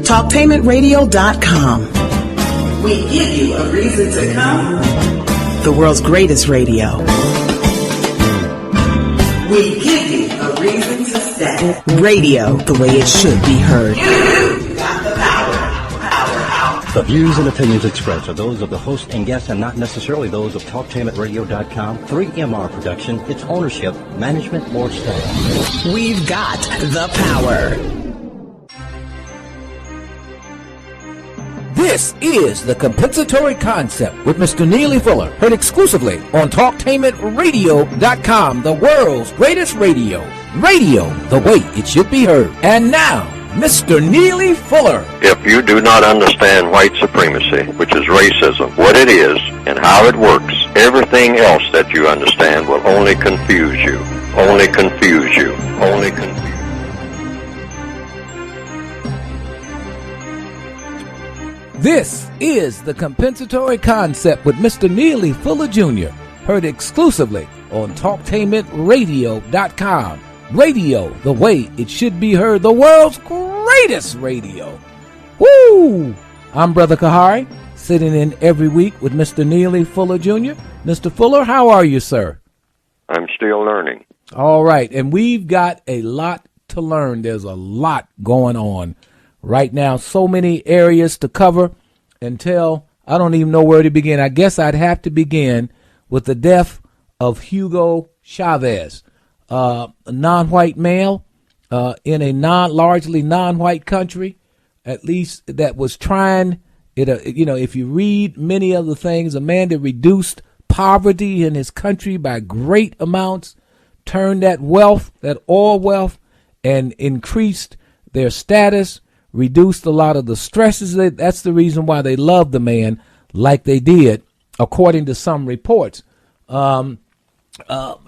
TalkPaymentRadio.com. We give you a reason to come. The world's greatest radio. We give you a reason to stay. Radio the way it should be heard. You got the power. The views and opinions expressed are those of the host and guests and not necessarily those of TalkPaymentRadio.com, 3MR Production, its ownership, management, or staff. We've got the power. This is the Compensatory Concept with Mr. Neely Fuller, heard exclusively on TalkPaymentRadio.com, the world's greatest radio. Radio the way it should be heard. And now, Mr. Neely Fuller. If you do not understand white supremacy, which is racism, what it is and how it works, everything else that you understand will only confuse you. Only confuse you. Only confuse you. This is the Compensatory Concept with Mr. Neely Fuller Jr., heard exclusively on TalkPaymentRadio.com. Radio the way it should be heard, the world's greatest radio. Woo! I'm Brother Kahari, sitting in every week with Mr. Neely Fuller Jr. Mr. Fuller, how are you, sir? I'm still learning. All right, and we've got a lot to learn. There's a lot going on right now, so many areas to cover until I don't even know where to begin. I guess I'd have to begin with the death of Hugo Chavez. A non-white male in a largely non-white country, at least that was trying it. If you read many of the things, a man that reduced poverty in his country by great amounts, turned that wealth, that oil wealth, and increased their status, reduced a lot of the stresses. That's the reason why they loved the man like they did, according to some reports.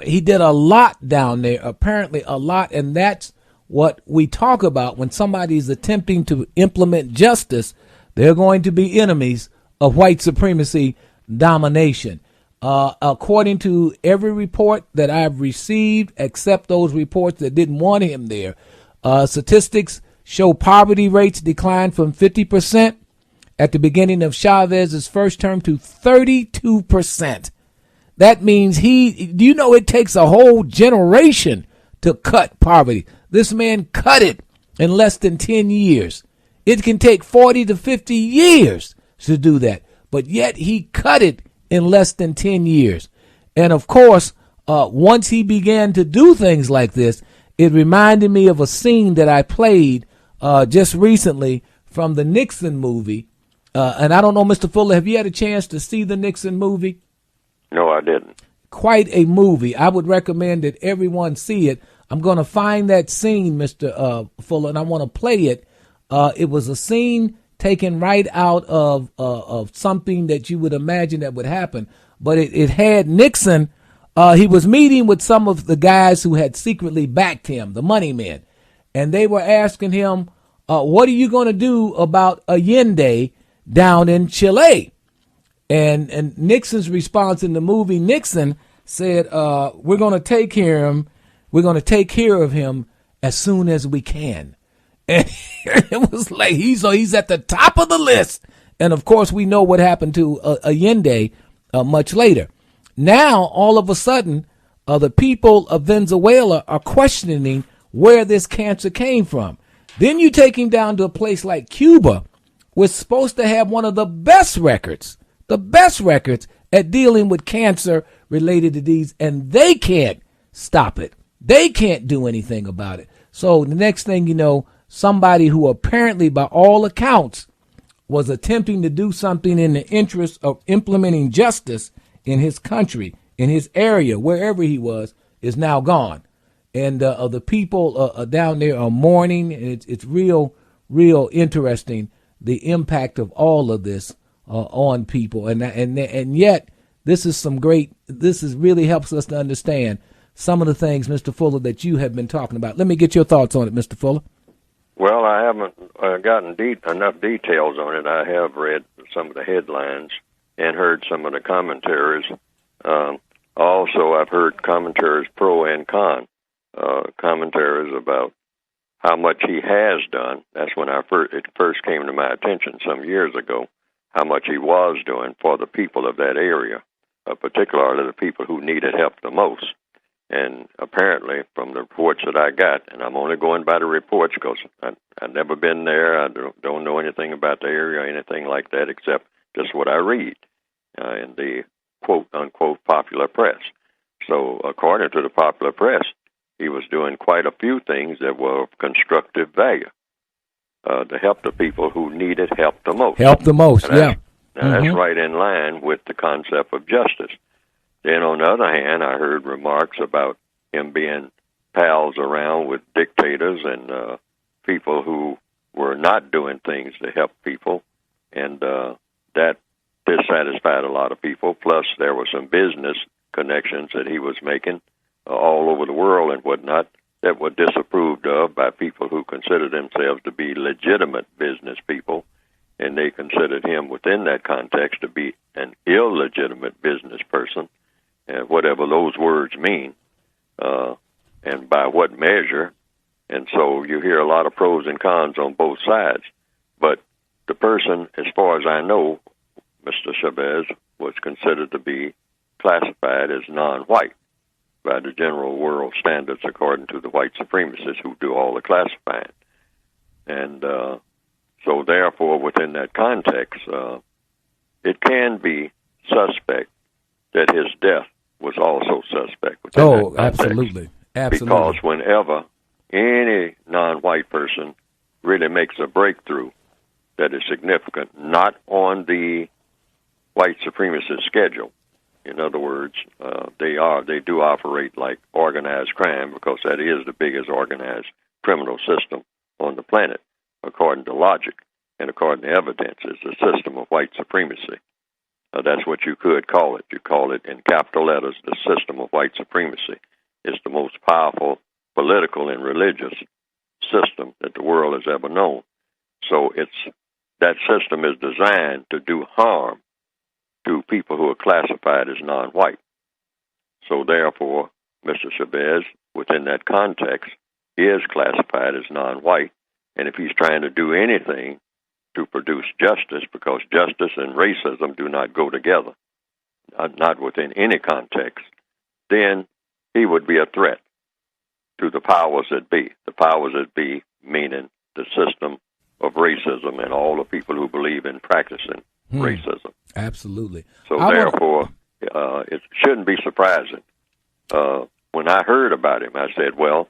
He did a lot down there, apparently a lot, and that's what we talk about when somebody's attempting to implement justice. They're going to be enemies of white supremacy domination. According to every report that I've received, except those reports that didn't want him there, statistics show poverty rates declined from 50% at the beginning of Chavez's first term to 32%. That means it takes a whole generation to cut poverty. This man cut it in less than 10 years. It can take 40 to 50 years to do that, but yet he cut it in less than 10 years. And of course, once he began to do things like this, it reminded me of a scene that I played just recently from the Nixon movie. And I don't know, Mr. Fuller, have you had a chance to see the Nixon movie? No, I didn't. Quite a movie. I would recommend that everyone see it. I'm going to find that scene, Mr. Fuller, and I want to play it. It was a scene taken right out of something that you would imagine that would happen. But it had Nixon. He was meeting with some of the guys who had secretly backed him, the money men. And they were asking him, what are you going to do about Allende down in Chile? And Nixon's response in the movie, Nixon said, we're going to take care of him as soon as we can. And it was like he's at the top of the list. And of course, we know what happened to Allende much later. Now, all of a sudden, the people of Venezuela are questioning where this cancer came from. Then you take him down to a place like Cuba, which is supposed to have one of the best records at dealing with cancer related disease, and they can't stop it. They can't do anything about it. So the next thing you know, somebody who apparently, by all accounts, was attempting to do something in the interest of implementing justice in his country, in his area, wherever he was, is now gone. And the people down there are mourning. And it's real interesting, the impact of all of this on people. And yet, this really helps us to understand some of the things, Mr. Fuller, that you have been talking about. Let me get your thoughts on it, Mr. Fuller. Well, I haven't gotten enough details on it. I have read some of the headlines and heard some of the commentaries. Also, I've heard commentaries pro and con, commentaries about how much he has done. That's when it first came to my attention some years ago, how much he was doing for the people of that area, particularly the people who needed help the most. And apparently, from the reports that I got, and I'm only going by the reports because I've never been there, I don't know anything about the area or anything like that except just what I read in the quote-unquote popular press. So according to the popular press, he was doing quite a few things that were of constructive value to help the people who needed help the most. Help the most, yeah. That's right in line with the concept of justice. Then, on the other hand, I heard remarks about him being pals around with dictators and people who were not doing things to help people, and that dissatisfied a lot of people. Plus, there were some business connections that he was making all over the world and whatnot that were disapproved of by people who considered themselves to be legitimate business people, and they considered him within that context to be an illegitimate business person, and whatever those words mean, and by what measure. And so you hear a lot of pros and cons on both sides. But the person, as far as I know, Mr. Chavez, was considered to be classified as non-white by the general world standards according to the white supremacists who do all the classifying. And so therefore, within that context, it can be suspect that his death was also suspect. Oh, absolutely. Because whenever any non-white person really makes a breakthrough that is significant, not on the white supremacist schedule, in other words, they do operate like organized crime because that is the biggest organized criminal system on the planet, according to logic and according to evidence, is the system of white supremacy. That's what you could call it. You call it in capital letters the system of white supremacy. It's the most powerful political and religious system that the world has ever known. So that system is designed to do harm to people who are classified as non-white. So therefore, Mr. Chavez, within that context, is classified as non-white. And if he's trying to do anything to produce justice, because justice and racism do not go together, not within any context, then he would be a threat to the powers that be. The powers that be meaning the system of racism and all the people who believe in practicing racism. Absolutely. So therefore, it shouldn't be surprising. When I heard about him, I said, well,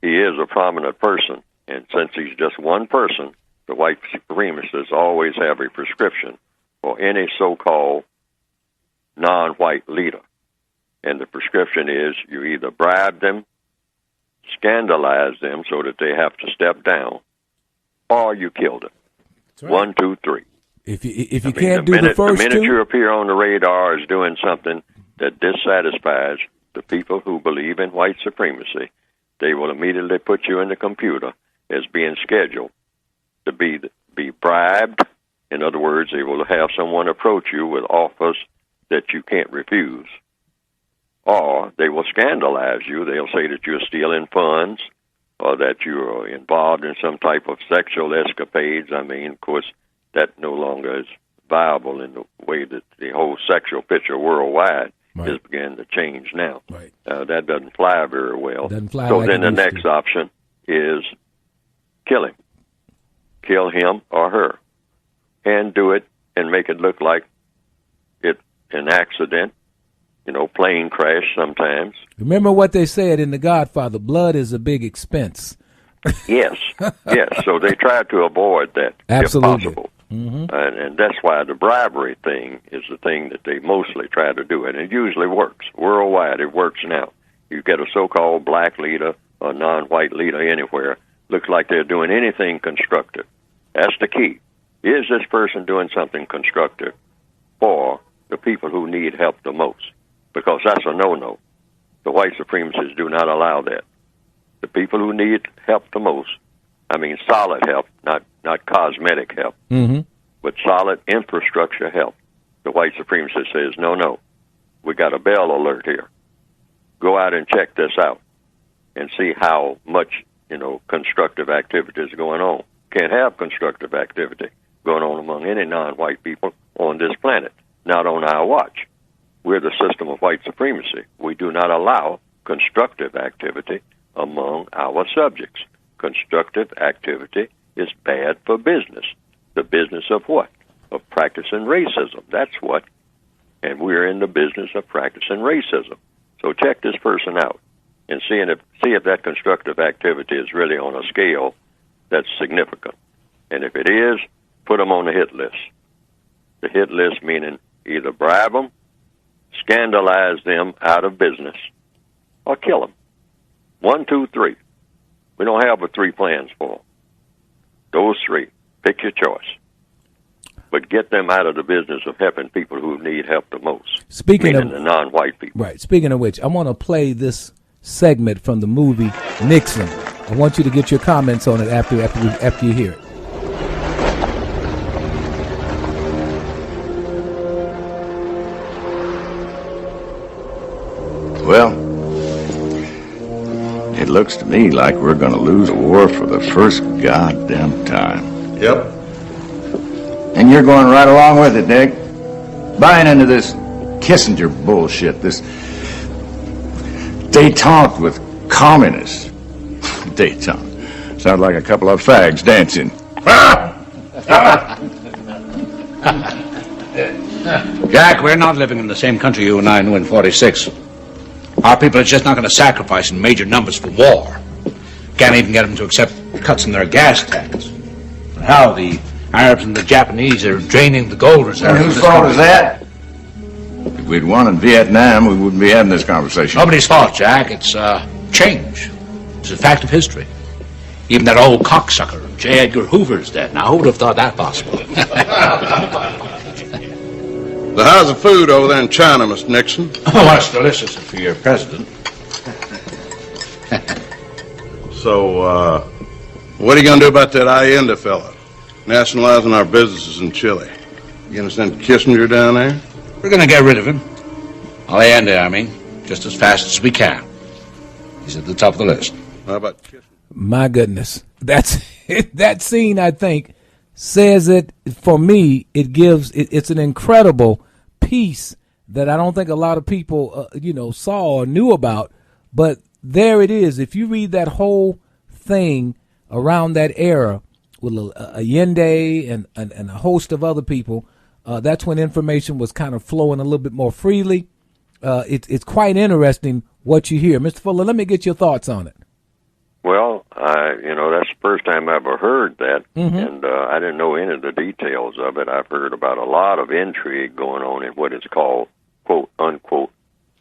he is a prominent person, and since he's just one person, the white supremacists always have a prescription for any so-called non-white leader. And the prescription is you either bribe them, scandalize them so that they have to step down, or you kill them. Right. 1, 2, 3. If you can't do the first two, the minute you appear on the radar as doing something that dissatisfies the people who believe in white supremacy, they will immediately put you in the computer as being scheduled to be bribed. In other words, they will have someone approach you with offers that you can't refuse. Or they will scandalize you. They'll say that you're stealing funds or that you're involved in some type of sexual escapades. I mean, of course, that no longer is viable in the way that the whole sexual picture worldwide is beginning to change now. Right. That doesn't fly very well. Doesn't fly so like then the it used next to. option is kill him. Kill him or her. And do it and make it look like it's an accident, plane crash sometimes. Remember what they said in The Godfather, blood is a big expense. Yes, yes. So they try to avoid that Absolutely. if possible. Mm-hmm. And that's why the bribery thing is the thing that they mostly try to do. And it usually works. Worldwide, it works now. You get a so-called black leader or non-white leader anywhere, looks like they're doing anything constructive. That's the key. Is this person doing something constructive for the people who need help the most? Because that's a no-no. The white supremacists do not allow that. The people who need help the most, I mean solid help, not cosmetic help, but solid infrastructure help, the white supremacist says, no, we got a bell alert here. Go out and check this out and see how much constructive activities going on. Can't have constructive activity going on among any non-white people on this planet, not on our watch. We're the system of white supremacy. We do not allow constructive activity among our subjects. Constructive activity is bad for business. The business of what? Of practicing racism. That's what. And we're in the business of practicing racism. So check this person out and see if that constructive activity is really on a scale that's significant. And if it is, put them on the hit list. The hit list meaning either bribe them, scandalize them out of business, or kill them. 1, 2, 3. We don't have but 3 plans for them. Those 3. Pick your choice. But get them out of the business of helping people who need help the most. Speaking of the non-white people. Right. Speaking of which, I want to play this segment from the movie Nixon. I want you to get your comments on it after you hear it. Well, it looks to me like we're going to lose a war for the first goddamn time. Yep. And you're going right along with it, Dick. Buying into this Kissinger bullshit, this détente with communists. Détente. Sounds like a couple of fags dancing. Jack, we're not living in the same country you and I knew in 46. Our people are just not going to sacrifice in major numbers for war. Can't even get them to accept cuts in their gas tax. How the Arabs and the Japanese are draining the gold reserves. And whose fault is that? If we'd won in Vietnam, we wouldn't be having this conversation. Nobody's fault, Jack. It's change. It's a fact of history. Even that old cocksucker, J. Edgar Hoover's dead. Now, who would have thought that possible? So how's the food over there in China, Mr. Nixon? Oh, it's delicious for your president. So, what are you going to do about that Allende fella? Nationalizing our businesses in Chile. You going to send Kissinger down there? We're going to get rid of him. Allende, I mean, just as fast as we can. He's at the top of the list. How about Kissinger? My goodness. That scene, I think, says it for me. It's an incredible piece that I don't think a lot of people saw or knew about, but there it is. If you read that whole thing around that era with Allende and a host of other people, that's when information was kind of flowing a little bit more freely. It's quite interesting what you hear. Mr. Fuller, let me get your thoughts on it. Well, that's the first time I ever heard that, and I didn't know any of the details of it. I've heard about a lot of intrigue going on in what is called, quote, unquote,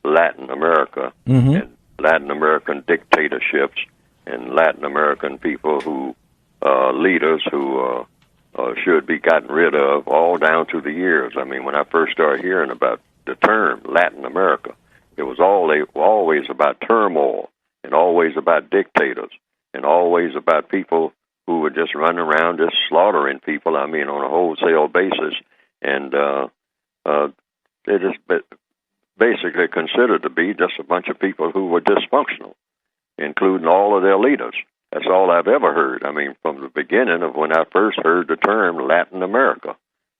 Latin America, and Latin American dictatorships, and Latin American people who, leaders who should be gotten rid of, all down through the years. I mean, when I first started hearing about the term Latin America, it was always about turmoil, and always about dictators, and always about people who were just running around just slaughtering people, I mean, on a wholesale basis, and they're just basically considered to be just a bunch of people who were dysfunctional, including all of their leaders. That's all I've ever heard. I mean, from the beginning of when I first heard the term Latin America.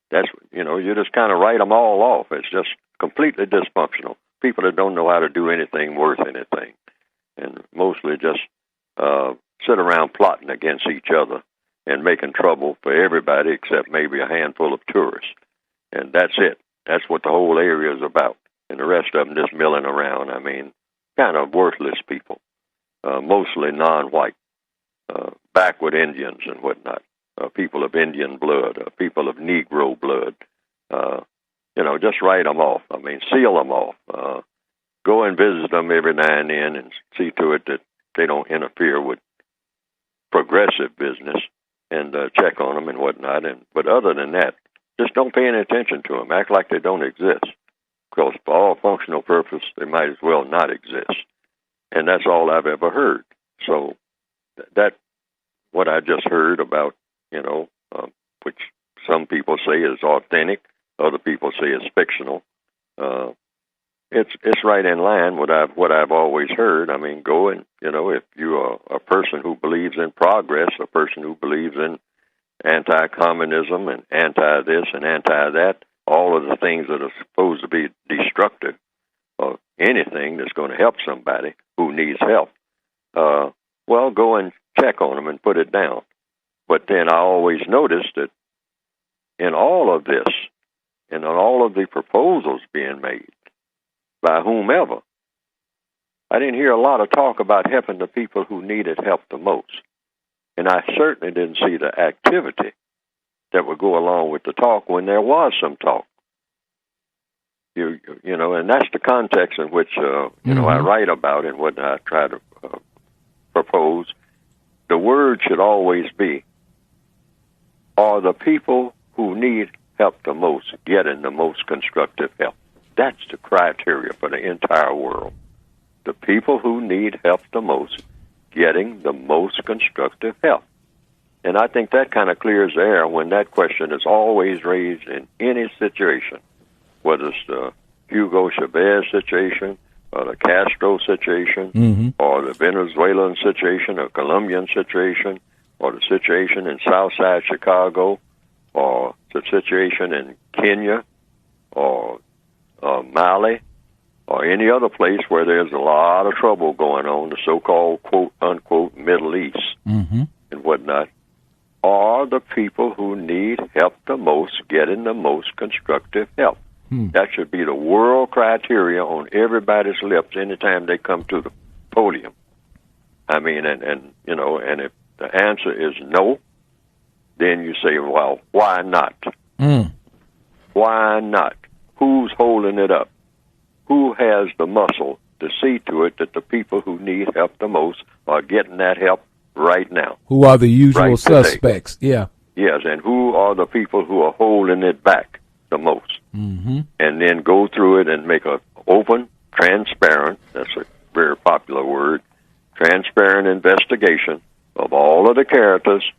That's, you just kind of write them all off. It's just completely dysfunctional. People that don't know how to do anything worth anything, and mostly just sit around plotting against each other and making trouble for everybody except maybe a handful of tourists. And that's it. That's what the whole area is about. And the rest of them just milling around. I mean, kind of worthless people, mostly non-white, backward Indians and whatnot, people of Indian blood, people of Negro blood. Just write them off. I mean, seal them off. Go and visit them every now and then and see to it that they don't interfere with progressive business, and check on them and whatnot. But other than that, just don't pay any attention to them. Act like they don't exist, because for all functional purpose, they might as well not exist. And that's all I've ever heard. So that what I just heard about, which some people say is authentic, other people say is fictional. it's right in line with what I've always heard. I mean, go and, if you are a person who believes in progress, a person who believes in anti-communism and anti-this and anti-that, all of the things that are supposed to be destructive of anything that's going to help somebody who needs help, well, go and check on them and put it down. But then I always noticed that in all of this, and in all of the proposals being made by whomever, I didn't hear a lot of talk about helping the people who needed help the most. And I certainly didn't see the activity that would go along with the talk when there was some talk. And that's the context in which, I write about and what I try to propose. The word should always be, are the people who need help the most getting the most constructive help? That's the criteria for the entire world. The people who need help the most getting the most constructive help. And I think that kind of clears the air when that question is always raised in any situation, whether it's the Hugo Chavez situation or the Castro situation or the Venezuelan situation or Colombian situation or the situation in Southside Chicago or the situation in Kenya or Mali or any other place where there's a lot of trouble going on, the so-called quote-unquote Middle East and whatnot, are the people who need help the most getting the most constructive help. That should be the world criteria on everybody's lips anytime they come to the podium. I mean, and if the answer is no, then you say, well, why not? Why not? Who's holding it up? Who has the muscle to see to it that the people who need help the most are getting that help right now? Who are the usual suspects? Yeah. Yes, and who are the people who are holding it back the most? And then go through it and make a open, transparent, that's a very popular word, transparent investigation of all of the characters,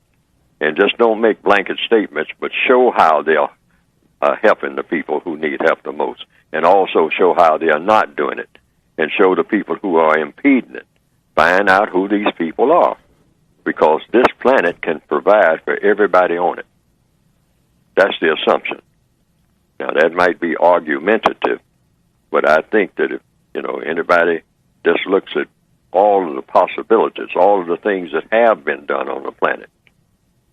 and just don't make blanket statements, but show how they're helping the people who need help the most, and also show how they are not doing it, and show the people who are impeding it. Find out who these people are, because this planet can provide for everybody on it. That's the assumption. Now, that might be argumentative, but I think that if, anybody just looks at all of the possibilities, all of the things that have been done on the planet,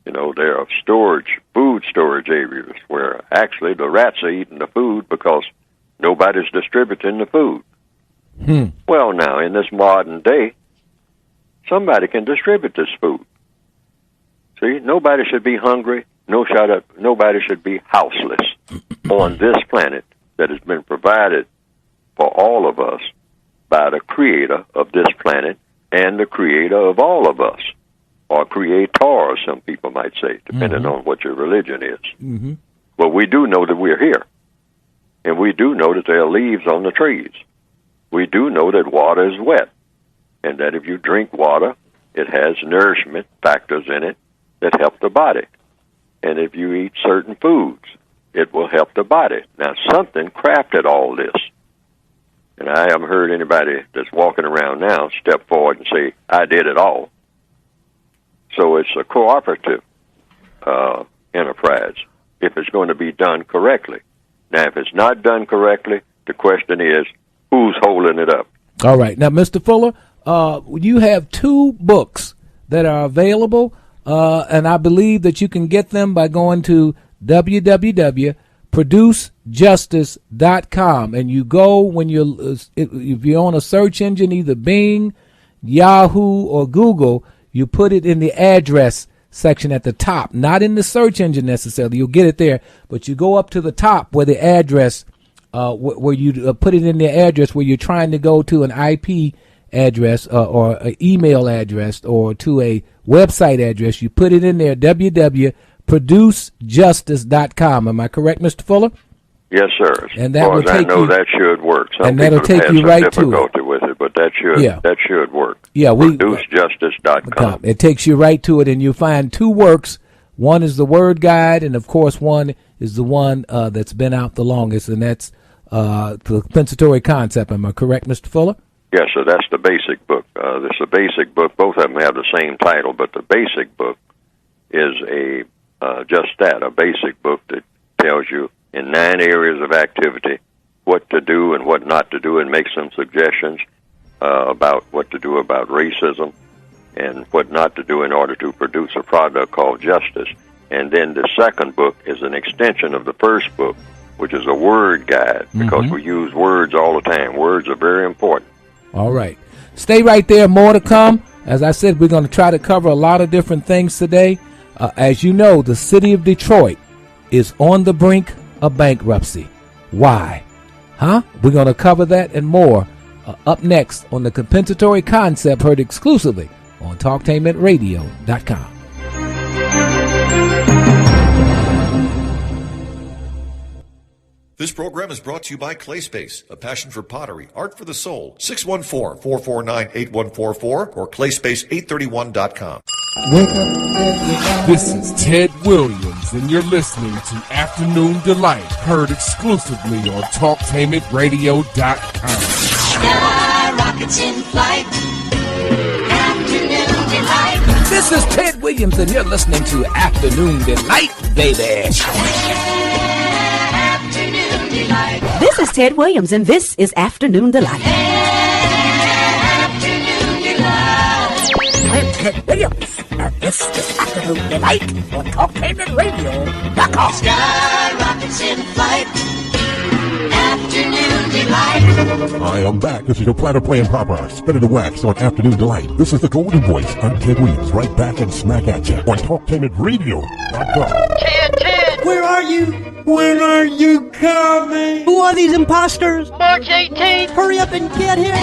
there are food storage areas where actually the rats are eating the food because nobody's distributing the food. Well, now, in this modern day, somebody can distribute this food. See, nobody should be hungry. Nobody should be houseless on this planet that has been provided for all of us by the creator of this planet and the creator of all of us, or creators, some people might say, depending on what your religion is. But we do know that we're here, and we do know that there are leaves on the trees. We do know that water is wet, and that if you drink water, it has nourishment factors in it that help the body. And if you eat certain foods, it will help the body. Now, something crafted all this. And I haven't heard anybody that's walking around now step forward and say, I did it all. So it's a cooperative enterprise if it's going to be done correctly. Now, if it's not done correctly, the question is, who's holding it up? All right. Now, Mr. Fuller, you have 2 books that are available, and I believe that you can get them by going to www.producejustice.com, and you go when if you're on a search engine, either Bing, Yahoo, or Google, you put it in the address section at the top, not in the search engine necessarily. You'll get it there, but you go up to the top where the address, where you put it in the address where you're trying to go to an IP address or an email address or to a website address. You put it in there, www.producejustice.com. Am I correct, Mr. Fuller? Yes, sir. And that will take you. That should work. Some and that'll take you right to it. Difficulty with it, but that should work. Yeah, ProduceJustice.com. It takes you right to it, and you'll find 2 works. One is the Word Guide, and of course, one is the one that's been out the longest, and that's the compensatory concept. Am I correct, Mr. Fuller? Yes, sir. That's the basic book. This is a basic book. Both of them have the same title, but the basic book is just that, a basic book that tells you in 9 areas of activity what to do and what not to do, and makes some suggestions about what to do about racism and what not to do in order to produce a product called justice. And then the second book is an extension of the first book, which is a word guide, because we use words all the time. Words are very important. All right. Stay right there. More to come. As I said, we're going to try to cover a lot of different things today. As you know, the city of Detroit is on the brink of bankruptcy. Why? We're going to cover that and more up next on the compensatory concept, heard exclusively on TalkTainmentRadio.com. This program is brought to you by ClaySpace, a passion for pottery, art for the soul. 614-449-8144 or clayspace831.com. This is Ted Williams, and you're listening to Afternoon Delight, heard exclusively on TalkTainmentRadio.com. Sky rockets in flight. Afternoon Delight. This is Ted Williams, and you're listening to Afternoon Delight, baby. This is Ted Williams, and this is Afternoon Delight. Afternoon Delight. I'm Ted Williams, and this is Afternoon Delight on TalkTainmentRadio.com. Sky rockets in flight. Afternoon Delight. I am back. This is your platter playing Papa, spinning the wax on Afternoon Delight. This is the Golden Voice. I'm Ted Williams, right back and smack at you on TalkTainmentRadio.com. Ted, where are you? When are you coming? Who are these imposters? March 18th. Hurry up and get here.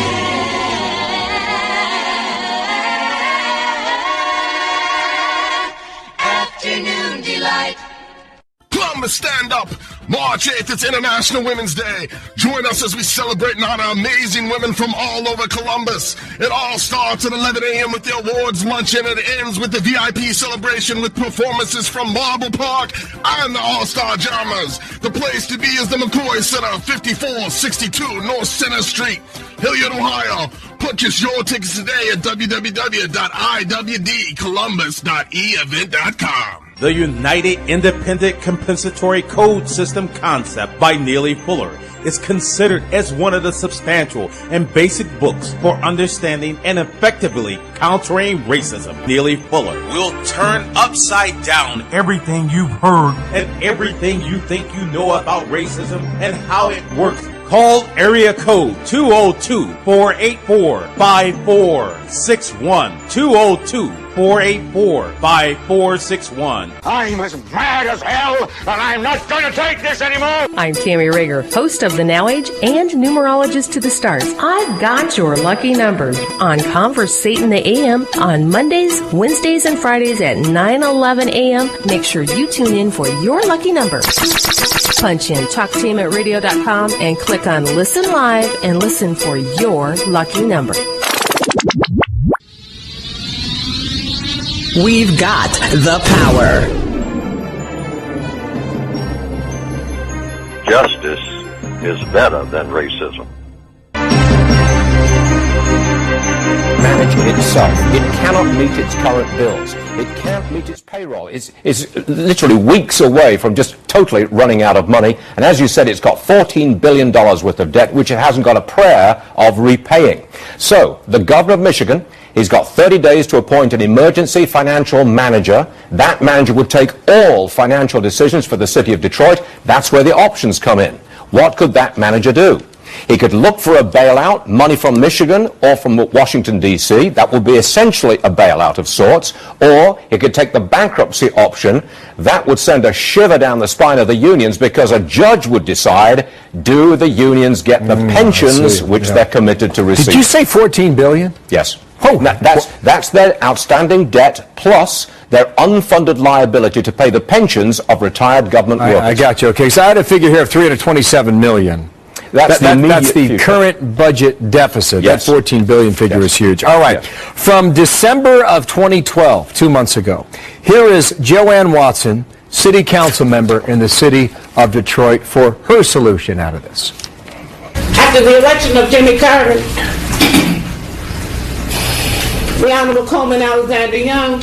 Afternoon Delight. Columbus, stand up! March 8th, it's International Women's Day. Join us as we celebrate and honor amazing women from all over Columbus. It all starts at 11 a.m. with the awards luncheon, and it ends with the VIP celebration with performances from Marble Park and the All-Star Jammers. The place to be is the McCoy Center, 5462 North Center Street, Hilliard, Ohio. Purchase your tickets today at www.iwdcolumbus.event.com. The United Independent Compensatory Code System concept by Neely Fuller is considered as one of the substantial and basic books for understanding and effectively countering racism. Neely Fuller will turn upside down everything you've heard and everything you think you know about racism and how it works. Call area code 202-484-5461. 202-484-5461. I'm as mad as hell, and I'm not going to take this anymore. I'm Tammy Rager, host of The Now Age and numerologist to the stars. I've got your lucky numbers on Conversate the AM on Mondays, Wednesdays, and Fridays at 9:11 a.m. Make sure you tune in for your lucky number. Punch in TalkTainmentRadio.com and click on Listen Live and listen for your lucky number. We've got the power. Justice is better than racism. Manage itself. It cannot meet its current bills. It can't meet its payroll. It's literally weeks away from just totally running out of money. And as you said, it's got $14 billion worth of debt, which it hasn't got a prayer of repaying. So the governor of Michigan, he's got 30 days to appoint an emergency financial manager. That manager would take all financial decisions for the city of Detroit. That's where the options come in. What could that manager do? He could look for a bailout, money from Michigan or from Washington, D.C. That would be essentially a bailout of sorts. Or he could take the bankruptcy option. That would send a shiver down the spine of the unions, because a judge would decide, do the unions get the pensions which they're committed to receive? Did you say $14 billion? Yes. Oh, that's their outstanding debt plus their unfunded liability to pay the pensions of retired government workers. I got you. Okay, so I had a figure here of $327 million. That's the current budget deficit. Yes. That $14 billion figure is huge. All right. Yes. From December of 2012, 2 months ago, here is Joanne Watson, city council member in the city of Detroit, for her solution out of this. after the election of Jimmy Carter, the Honorable Coleman Alexander Young,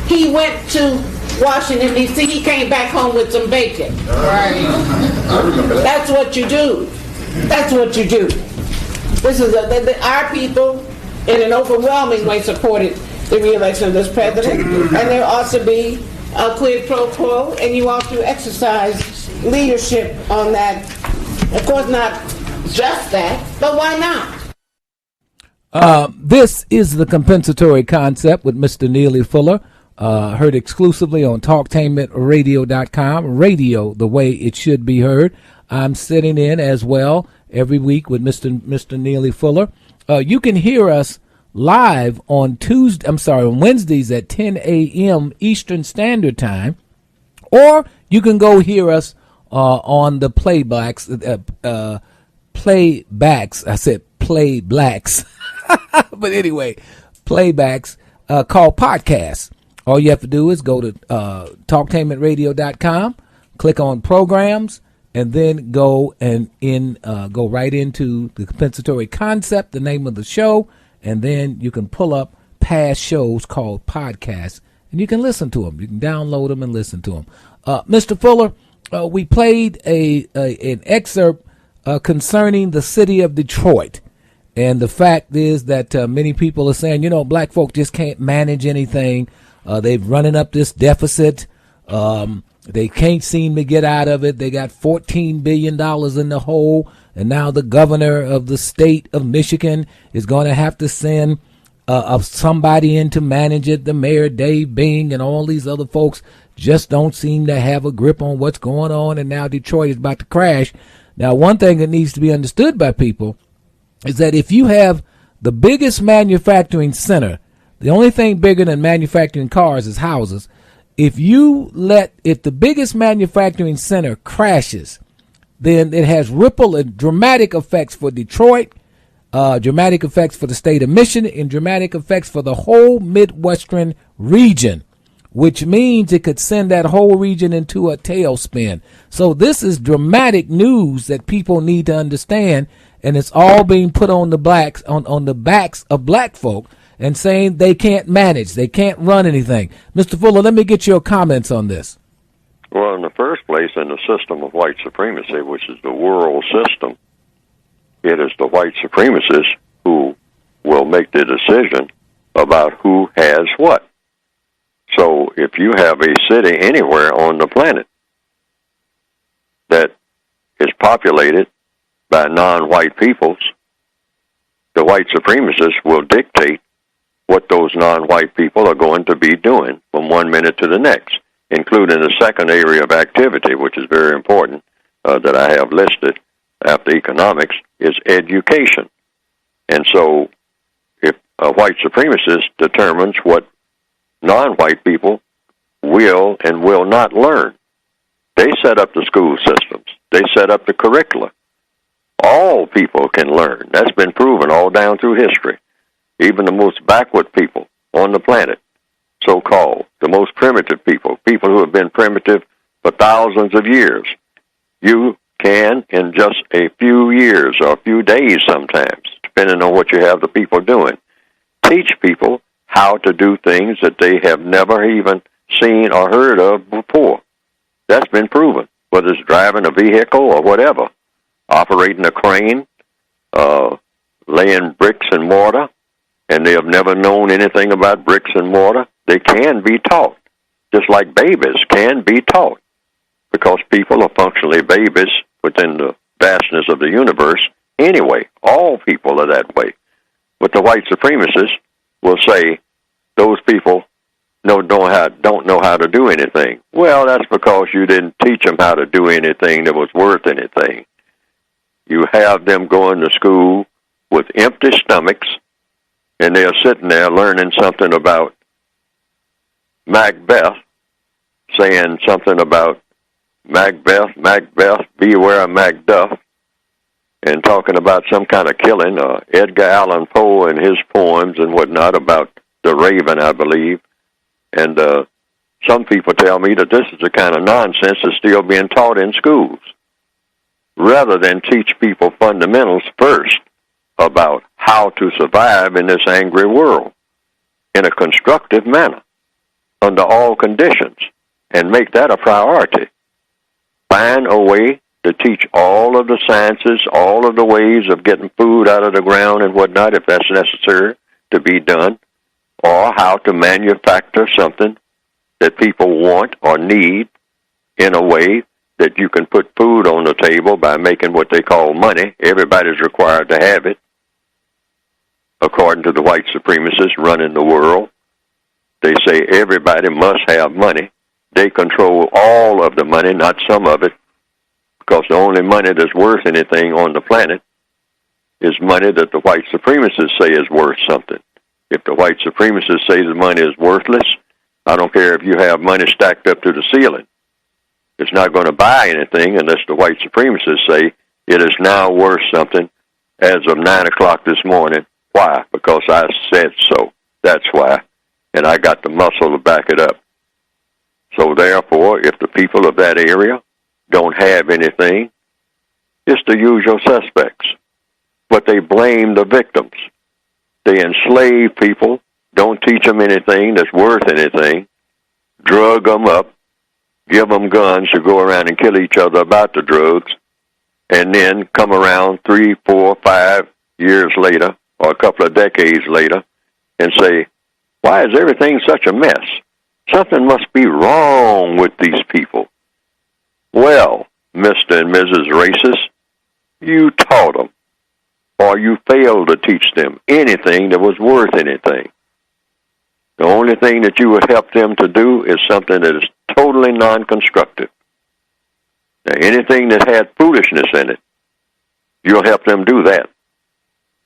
he went to Washington, D.C. He came back home with some bacon. Right. That's what you do. That's what you do. This is our people, in an overwhelming way, supported the re-election of this president, and there ought to be a quid pro quo, and you ought to exercise leadership on that. Of course, not just that, but why not? This is the compensatory concept with Mr. Neely Fuller, heard exclusively on talktainmentradio.com, radio the way it should be heard. I'm sitting in as well every week with Mr. Neely Fuller. You can hear us live on Wednesdays at 10 a.m. Eastern Standard Time, or you can go hear us on the playbacks. I said playblacks, but anyway, playbacks called podcasts. All you have to do is go to talktainmentradio.com, click on programs, and then go right into the compensatory concept, the name of the show, and then you can pull up past shows called podcasts, and you can listen to them. You can download them and listen to them. Mr. Fuller, we played an excerpt concerning the city of Detroit, and the fact is that many people are saying, black folk just can't manage anything. They've running up this deficit. They can't seem to get out of it. They got $14 billion in the hole, and now the governor of the state of Michigan is going to have to send somebody in to manage it. The mayor, Dave Bing, and all these other folks just don't seem to have a grip on what's going on, and now Detroit is about to crash. Now, one thing that needs to be understood by people is that if you have the biggest manufacturing center, the only thing bigger than manufacturing cars is houses. If the biggest manufacturing center crashes, then it has ripple and dramatic effects for Detroit, dramatic effects for the state of Michigan, and dramatic effects for the whole Midwestern region, which means it could send that whole region into a tailspin. So this is dramatic news that people need to understand, and it's all being put on the backs of black folk, and saying they can't manage, they can't run anything. Mr. Fuller, let me get your comments on this. Well, in the first place, in the system of white supremacy, which is the world system, it is the white supremacists who will make the decision about who has what. So if you have a city anywhere on the planet that is populated by non-white peoples, the white supremacists will dictate what those non-white people are going to be doing from one minute to the next, including the second area of activity, which is very important, that I have listed after economics, is education. And so if a white supremacist determines what non-white people will and will not learn, they set up the school systems. They set up the curricula. All people can learn. That's been proven all down through history. Even the most backward people on the planet, so-called, the most primitive people who have been primitive for thousands of years, you can, in just a few years or a few days sometimes, depending on what you have the people doing, teach people how to do things that they have never even seen or heard of before. That's been proven, whether it's driving a vehicle or whatever, operating a crane, laying bricks and mortar, and they have never known anything about bricks and mortar. They can be taught, just like babies can be taught, because people are functionally babies within the vastness of the universe anyway. All people are that way. But the white supremacists will say those people don't know how to do anything. Well, that's because you didn't teach them how to do anything that was worth anything. You have them going to school with empty stomachs, and they're sitting there learning something about Macbeth, saying something about Macbeth, beware of Macduff, and talking about some kind of killing, Edgar Allan Poe and his poems and whatnot about the Raven, I believe. And some people tell me that this is the kind of nonsense that's still being taught in schools. rather than teach people fundamentals first about how to survive in this angry world in a constructive manner under all conditions, and make that a priority. Find a way to teach all of the sciences, all of the ways of getting food out of the ground and whatnot, if that's necessary to be done, or how to manufacture something that people want or need in a way that you can put food on the table by making what they call money. Everybody's required to have it. According to the white supremacists running the world, they say everybody must have money. They control all of the money, not some of it, because the only money that's worth anything on the planet is money that the white supremacists say is worth something. If the white supremacists say the money is worthless, I don't care if you have money stacked up to the ceiling. It's not going to buy anything unless the white supremacists say it is now worth something as of 9 o'clock this morning. Why? Because I said so. That's why. And I got the muscle to back it up. So therefore, if the people of that area don't have anything, it's the usual suspects. But they blame the victims. They enslave people, don't teach them anything that's worth anything, drug them up, give them guns to go around and kill each other about the drugs, and then come around 3, 4, 5 years later, or a couple of decades later, and say, why is everything such a mess? Something must be wrong with these people. Well, Mr. and Mrs. Racist, you taught them, or you failed to teach them anything that was worth anything. The only thing that you would help them to do is something that is totally non-constructive. Now, anything that had foolishness in it, you'll help them do that.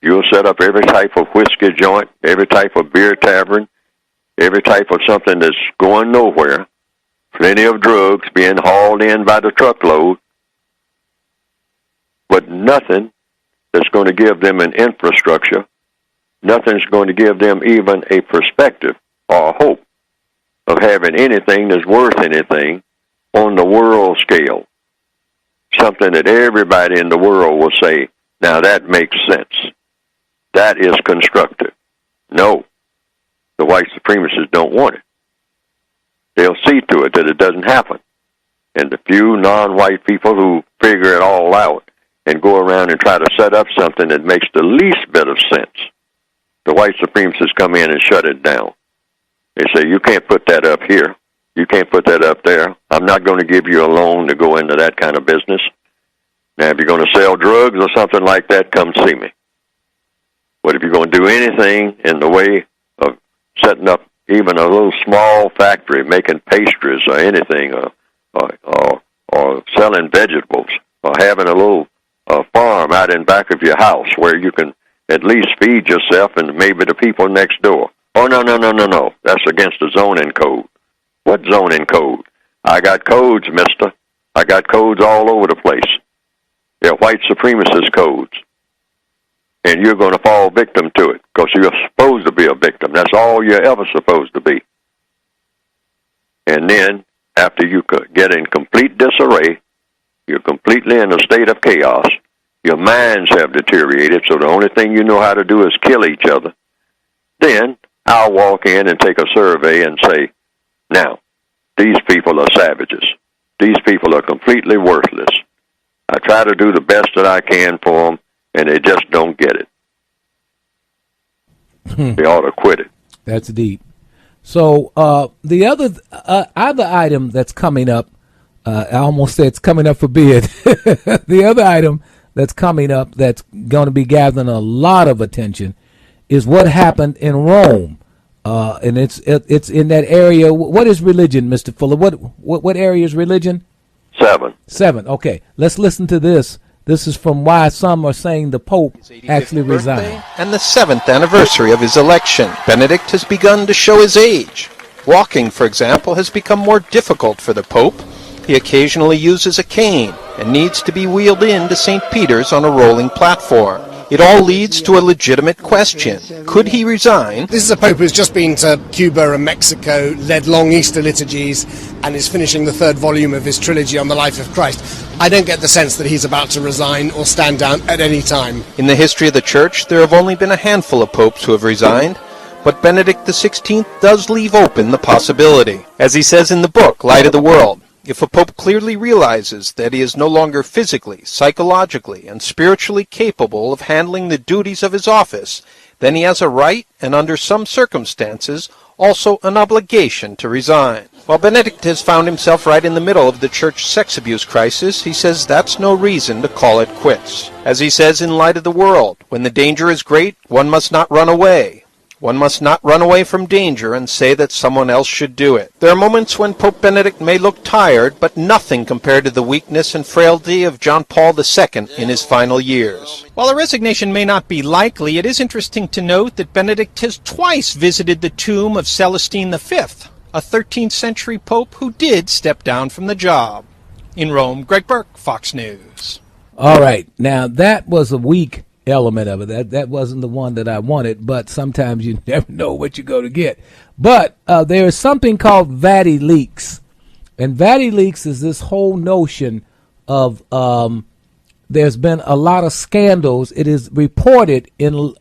You'll set up every type of whiskey joint, every type of beer tavern, every type of something that's going nowhere, plenty of drugs being hauled in by the truckload, but nothing that's going to give them an infrastructure, nothing's going to give them even a perspective or a hope of having anything that's worth anything on the world scale. Something that everybody in the world will say, now that makes sense. That is constructive. No, the white supremacists don't want it. They'll see to it that it doesn't happen. And the few non-white people who figure it all out and go around and try to set up something that makes the least bit of sense, the white supremacists come in and shut it down. They say, you can't put that up here. You can't put that up there. I'm not going to give you a loan to go into that kind of business. Now, if you're going to sell drugs or something like that, come see me. But if you're going to do anything in the way of setting up even a little small factory, making pastries or anything, or selling vegetables, or having a little farm out in back of your house where you can at least feed yourself and maybe the people next door. Oh, no. That's against the zoning code. What zoning code? I got codes, mister. I got codes all over the place. They're white supremacist codes. And you're going to fall victim to it because you're supposed to be a victim. That's all you're ever supposed to be. And then, after you get in complete disarray, you're completely in a state of chaos, your minds have deteriorated, so the only thing you know how to do is kill each other, then I'll walk in and take a survey and say, now, these people are savages. These people are completely worthless. I try to do the best that I can for them, and they just don't get it. They ought to quit it. That's deep. So the other item that's coming up, I almost said it's coming up for bid. The other item that's coming up that's going to be gathering a lot of attention is what happened in Rome. And it's in that area. What is religion, Mr. Fuller? What area is religion? 7. Okay. Let's listen to this. This is from why some are saying the Pope actually resigned. And the 7th anniversary of his election. Benedict has begun to show his age. Walking, for example, has become more difficult for the Pope. He occasionally uses a cane and needs to be wheeled into St. Peter's on a rolling platform. It all leads to a legitimate question. Could he resign? This is a pope who's just been to Cuba and Mexico, led long Easter liturgies, and is finishing the third volume of his trilogy on the life of Christ. I don't get the sense that he's about to resign or stand down at any time. In the history of the Church, there have only been a handful of popes who have resigned, but Benedict XVI does leave open the possibility. As he says in the book, Light of the World, if a pope clearly realizes that he is no longer physically, psychologically, and spiritually capable of handling the duties of his office, then he has a right, and under some circumstances, also an obligation to resign. While Benedict has found himself right in the middle of the church sex abuse crisis, he says that's no reason to call it quits. As he says in Light of the World, when the danger is great, one must not run away. One must not run away from danger and say that someone else should do it. There are moments when Pope Benedict may look tired, but nothing compared to the weakness and frailty of John Paul II in his final years. While a resignation may not be likely, it is interesting to note that Benedict has twice visited the tomb of Celestine V, a 13th century pope who did step down from the job. In Rome, Greg Burke, Fox News. All right. Now, that was a weak element of it. That wasn't the one that I wanted, but sometimes you never know what you're going to get. But there is something called Vati leaks. And Vati leaks is this whole notion of there's been a lot of scandals. It is reported in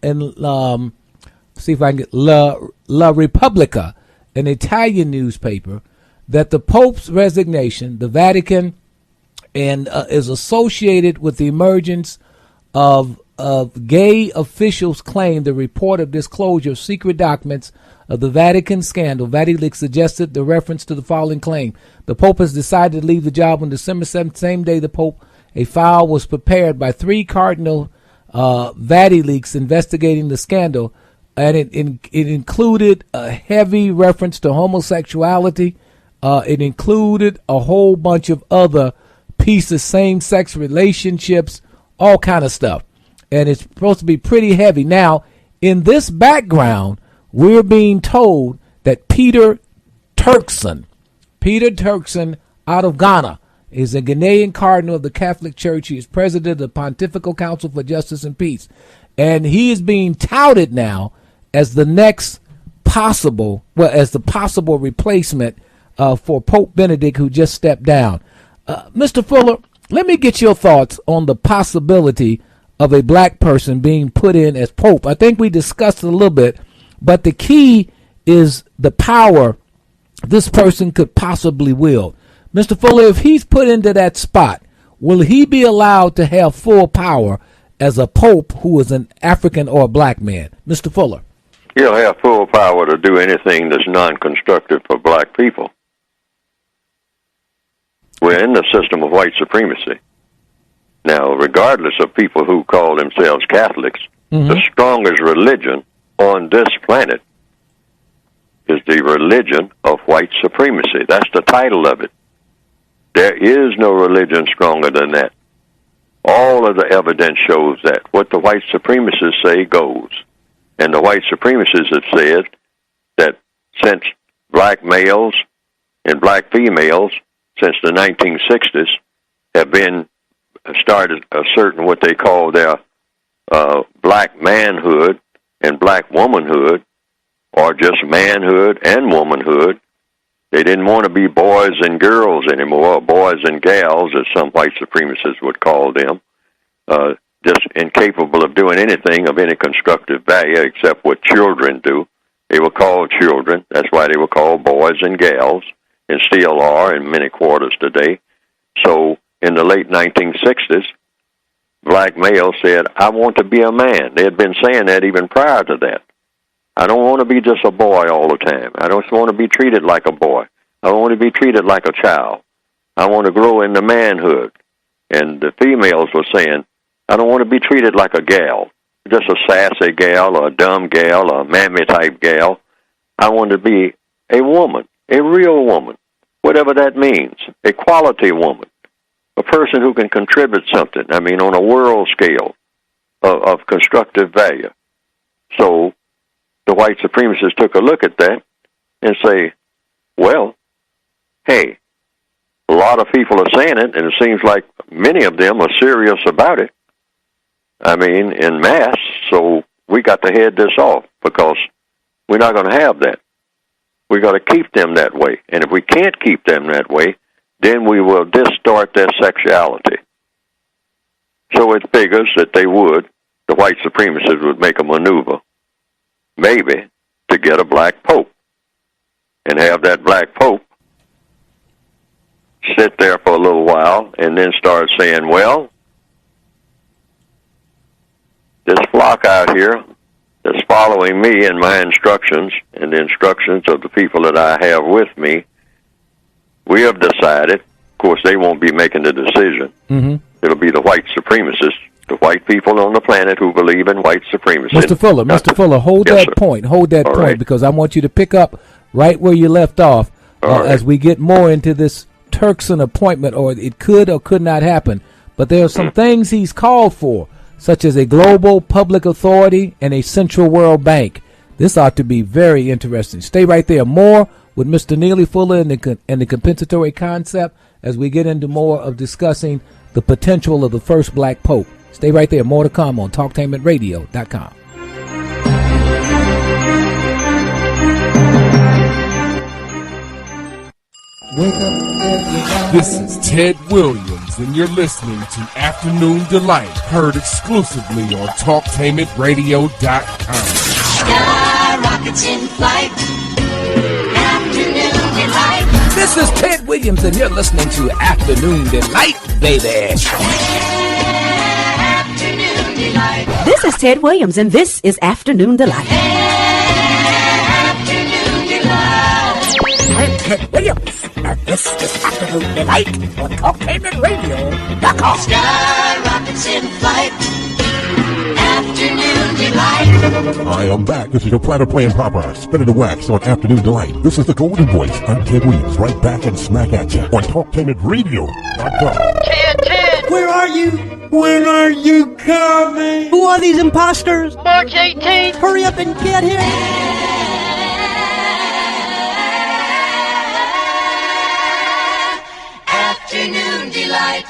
see if I can get La Repubblica, an Italian newspaper, that the Pope's resignation, the Vatican, and is associated with the emergence of gay officials claim the report of disclosure of secret documents of the Vatican scandal. Vatileaks suggested the reference to the following claim. The Pope has decided to leave the job on December 7th, same day the Pope. A file was prepared by 3 cardinal Vatileaks investigating the scandal, and it included a heavy reference to homosexuality. It included a whole bunch of other pieces, same-sex relationships, all kind of stuff. And it's supposed to be pretty heavy. Now, in this background, we're being told that Peter Turkson out of Ghana, is a Ghanaian cardinal of the Catholic Church. He is president of the Pontifical Council for Justice and Peace. And he is being touted now as the next possible replacement for Pope Benedict, who just stepped down. Mr. Fuller, let me get your thoughts on the possibility of a black person being put in as Pope. I think we discussed it a little bit, but the key is the power this person could possibly wield. Mr. Fuller, if he's put into that spot, will he be allowed to have full power as a Pope who is an African or a black man? Mr. Fuller. He'll have full power to do anything that's non-constructive for black people. We're in the system of white supremacy. Now, regardless of people who call themselves Catholics, the strongest religion on this planet is the religion of white supremacy. That's the title of it. There is no religion stronger than that. All of the evidence shows that. What the white supremacists say goes. And the white supremacists have said that since black males and black females, since the 1960s, have been started asserting what they call their black manhood and black womanhood, or just manhood and womanhood. They didn't want to be boys and girls anymore, or boys and gals, as some white supremacists would call them, just incapable of doing anything of any constructive value except what children do. They were called children. That's why they were called boys and gals, and still are in many quarters today. So in the late 1960s, black males said, I want to be a man. They had been saying that even prior to that. I don't want to be just a boy all the time. I don't want to be treated like a boy. I don't want to be treated like a child. I want to grow into manhood. And the females were saying, I don't want to be treated like a gal, just a sassy gal or a dumb gal or a mammy-type gal. I want to be a woman, a real woman, whatever that means, a quality woman, a person who can contribute something, on a world scale of constructive value. So the white supremacists took a look at that and say, well, hey, a lot of people are saying it, and it seems like many of them are serious about it. I mean, en masse. So we got to head this off because we're not going to have that. We got to keep them that way. And if we can't keep them that way, then we will distort their sexuality. So it figures that the white supremacists would make a maneuver, maybe, to get a black pope and have that black pope sit there for a little while and then start saying, well, this flock out here that's following me and my instructions and the instructions of the people that I have with me, we have decided, of course, they won't be making the decision. Mm-hmm. It'll be the white supremacists, the white people on the planet who believe in white supremacy. Mr. Fuller, hold Yes, that sir. point. Hold that All point, right. because I want you to pick up right where you left off as we get more into this Turkson appointment, or it could or could not happen. But there are some things he's called for, such as a global public authority and a central world bank. This ought to be very interesting. Stay right there. More with Mr. Neely Fuller and the compensatory concept as we get into more of discussing the potential of the first black pope. Stay right there. More to come on TalkTainmentRadio.com. Wake up. This is Ted Williams, and you're listening to Afternoon Delight, heard exclusively on TalkTainmentRadio.com. Sky rockets in flight. Afternoon delight. This is Ted Williams, and you're listening to Afternoon Delight, baby. Afternoon delight. This is Ted Williams, and this is Afternoon Delight. Afternoon delight. I'm Ted Williams, and this is Afternoon Delight on TalkTainmentRadio.com. Sky rockets in flight. Afternoon delight. I am back. This is your platter playing Papa, spinning the wax on Afternoon Delight. This is the Golden Voice. I'm Ted Williams, right back and smack at you on TalkTainmentRadio.com. Ted. Where are you? When are you coming? Who are these imposters? March 18th. Hurry up and get here. Afternoon delight.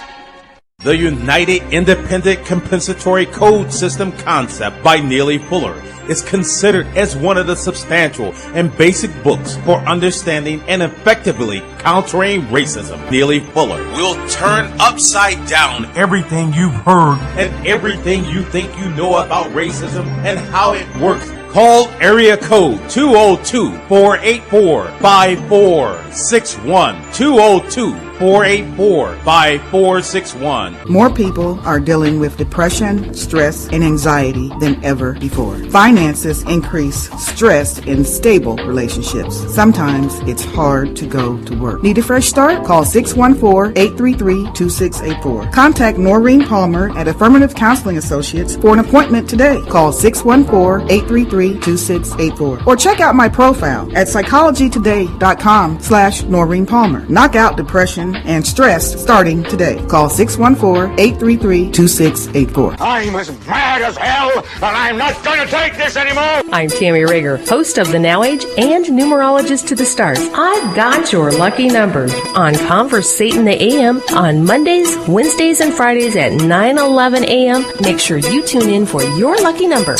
The United Independent Compensatory Code System concept by Neely Fuller is considered as one of the substantial and basic books for understanding and effectively countering racism. Neely Fuller will turn upside down everything you've heard and everything you think you know about racism and how it works. Call area code 202-484-5461. 202-484-5461. More people are dealing with depression, stress, and anxiety than ever before. Finances increase stress in stable relationships. Sometimes it's hard to go to work. Need a fresh start? Call 614-833-2684. Contact Noreen Palmer at Affirmative Counseling Associates for an appointment today. Call 614-833-2684. Or check out my profile at psychologytoday.com/Noreen Palmer. Knock out depression and stress starting today. Call 614-833-2684. I'm as mad as hell, and I'm not going to take this anymore. I'm Tammy Rager, host of The Now Age and numerologist to the stars. I've got your lucky numbers on Conversation the AM on Mondays, Wednesdays, and Fridays at 9:11 a.m. Make sure you tune in for your lucky number.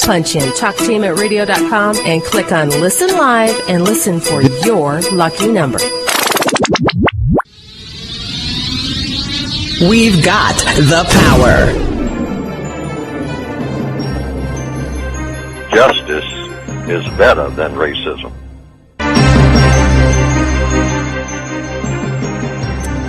Punch in TalkTainmentRadio.com and click on Listen Live and listen for your lucky number. We've got the power. Justice is better than racism.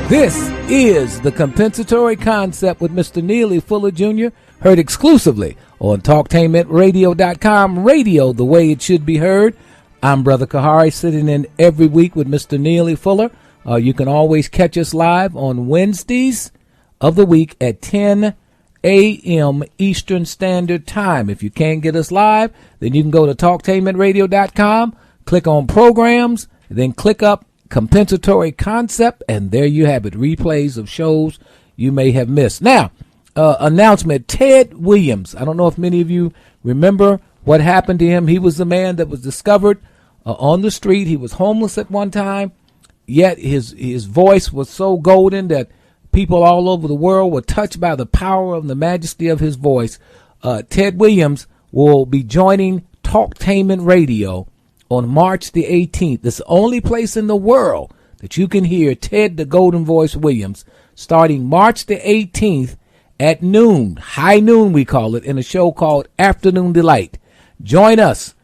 This is the compensatory concept with Mr. Neely Fuller Jr., heard exclusively on TalkTainmentRadio.com, radio the way it should be heard. I'm Brother Kahari, sitting in every week with Mr. Neely Fuller. You can always catch us live on Wednesdays of the week at 10 a.m. Eastern Standard Time. If you can't get us live, then you can go to TalkTainmentRadio.com, click on Programs, then click up Compensatory Concept, and there you have it, replays of shows you may have missed. Now, announcement, Ted Williams. I don't know if many of you remember what happened to him. He was the man that was discovered on the street. He was homeless at one time, yet his voice was so golden that people all over the world were touched by the power and the majesty of his voice. Ted Williams will be joining Talktainment Radio on March the 18th. It's the only place in the world that you can hear Ted the Golden Voice Williams, starting March the 18th at noon, high noon we call it, in a show called Afternoon Delight. Join us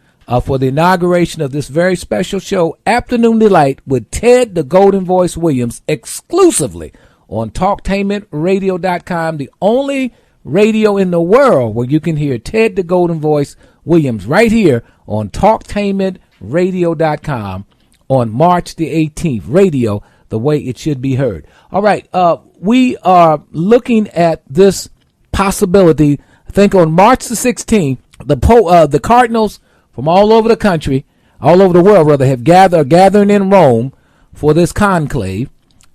for the inauguration of this very special show, Afternoon Delight, with Ted the Golden Voice Williams, exclusively on TalktainmentRadio.com, the only radio in the world where you can hear Ted the Golden Voice Williams right here on TalktainmentRadio.com on March the 18th. Radio, the way it should be heard. All right, we are looking at this possibility. I think on March the 16th, the Cardinals from all over the country, all over the world rather, are gathering in Rome for this conclave,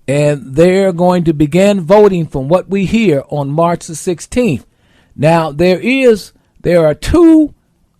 and they're going to begin voting from what we hear on March the 16th. Now, there are two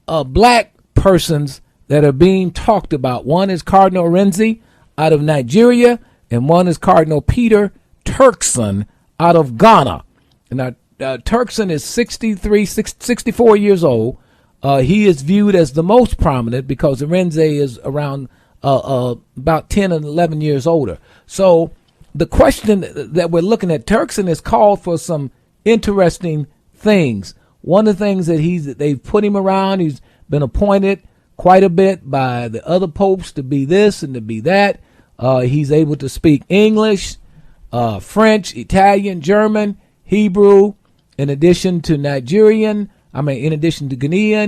black persons that are being talked about. One is Cardinal Renzi out of Nigeria, and one is Cardinal Peter Turkson out of Ghana. Now, Turkson is 64 years old. He is viewed as the most prominent because Renzi is around about 10 and 11 years older. So the question that we're looking at, Turkson has called for some interesting things. One of the things that they've put him around, he's been appointed quite a bit by the other popes to be this and to be that. He's able to speak English, French, Italian, German, Hebrew, in addition to Ghanaian,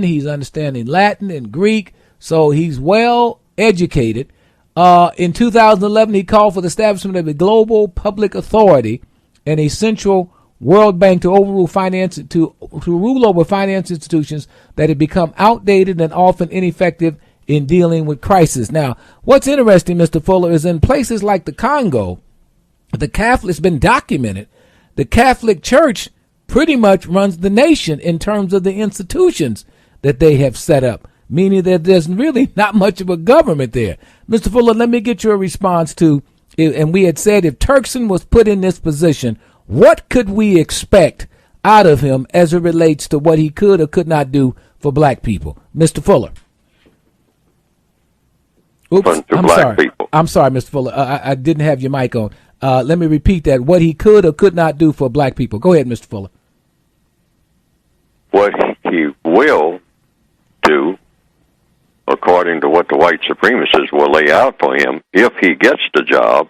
he's understanding Latin and Greek. So he's well educated. In 2011, he called for the establishment of a global public authority and a central World Bank to overrule to rule over finance institutions that have become outdated and often ineffective in dealing with crisis. Now, what's interesting, Mr. Fuller, is in places like the Congo, the Catholic's been documented. The Catholic Church pretty much runs the nation in terms of the institutions that they have set up, meaning that there's really not much of a government there. Mr. Fuller, let me get your response to, and we had said if Turkson was put in this position, what could we expect out of him as it relates to what he could or could not do for black people? Mr. Fuller. Oops, I'm sorry. I'm sorry, Mr. Fuller. I didn't have your mic on. Let me repeat that. What he could or could not do for black people. Go ahead, Mr. Fuller. What he will do, according to what the white supremacists will lay out for him, if he gets the job,